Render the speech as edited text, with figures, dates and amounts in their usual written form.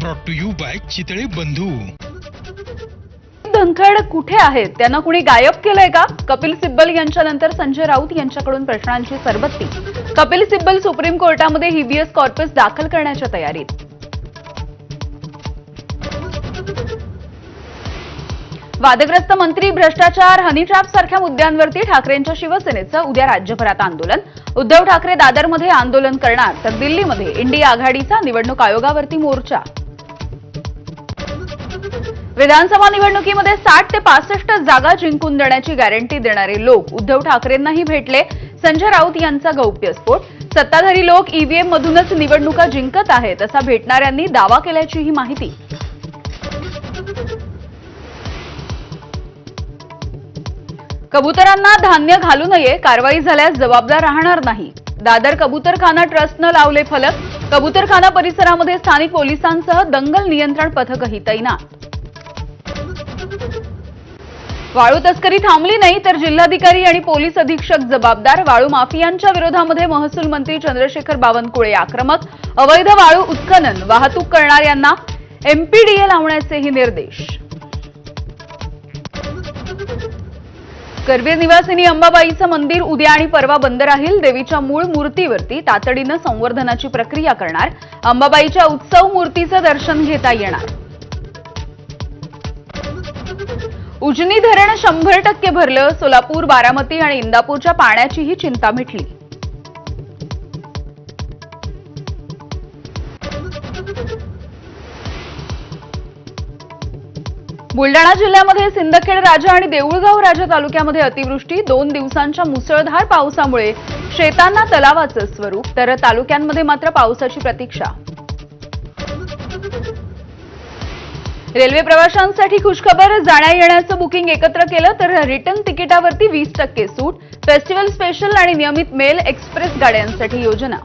Brought to you by Chitale Bandhu. Dhankhar कुठे आहेत? त्यांना कुणी गायब केलंय का? कपिल सिब्बल यांच्यानंतर संजय राऊत यांच्याकडून प्रश्नांची सरबत्ती। कपिल सिब्बल सुप्रीम कोर्टामध्ये हिबियस कॉर्पस दाखल करण्याच्या तयारीत। वादग्रस्त मंत्री, भ्रष्टाचार, हनी ट्रॅप सारख्या मुद्द्यांवरती ठाकरेंच्या शिवसेनेचं उद्या राज्यभरात आंदोलन। उद्धव ठाकरे दादरमध्ये आंदोलन करणार, तर दिल्लीमध्ये इंडिया आघाडीचा निवडणूक आयोगावरती मोर्चा। विधानसभा निवडणुकीमध्ये 60 ते 65 जागा जिंकून देण्याची गॅरंटी देणारे लोक उद्धव ठाकरेंनाही भेटले। संजय राऊत यांचा गौप्यस्फोट। सत्ताधारी लोक ईव्हीएम मधूनच निवडणुका जिंकत आहेत असा भेटणाऱ्यांनी दावा केल्याचीही माहिती। कबुतरांना धान्य घालू नये, कारवाई झाल्यास जबाबदार राहणार नाही। दादर कबुतरखाना ट्रस्टनं लावले फलक। कबुतरखाना परिसरामध्ये स्थानिक पोलिसांसह दंगल नियंत्रण पथकही तैनात। वाळू तस्करी थांबली नाही तर जिल्हाधिकारी आणि पोलीस अधीक्षक जबाबदार। वाळू माफियांच्या विरोधामध्ये महसूल मंत्री चंद्रशेखर बावनकुळे आक्रमक। अवैध वाळू उत्खनन, वाहतूक करणाऱ्यांना एमपीडीए लावण्याचेही निर्देश। करवीर निवासिनी अंबाबाईचं मंदिर उद्या आणि परवा बंद राहील। देवीच्या मूळ मूर्तीवरती तातडीनं संवर्धनाची प्रक्रिया करणार। अंबाबाईच्या उत्सव मूर्तीचं दर्शन घेता येणार। उजनी धरण 100% भरलं। सोलापूर, बारामती आणि इंदापूरच्या पाण्याचीही चिंता मिटली। बुलडाणा जिल्ह्यामध्ये सिंदखेड राजा आणि देऊळगाव राजा तालुक्यामध्ये अतिवृष्टी। 2 दिवसांच्या मुसळधार पावसामुळे शेतांना तलावाचं स्वरूप, तर तालुक्यांमध्ये मात्र पावसाची प्रतीक्षा। रेल्वे प्रवाशांसाठी खुशखबर, जाण्या येण्याचं बुकिंग एकत्र केलं तर रिटर्न तिकिटावरती 20% सूट। फेस्टिवल स्पेशल आणि नियमित मेल एक्सप्रेस गाड्यांसाठी योजना।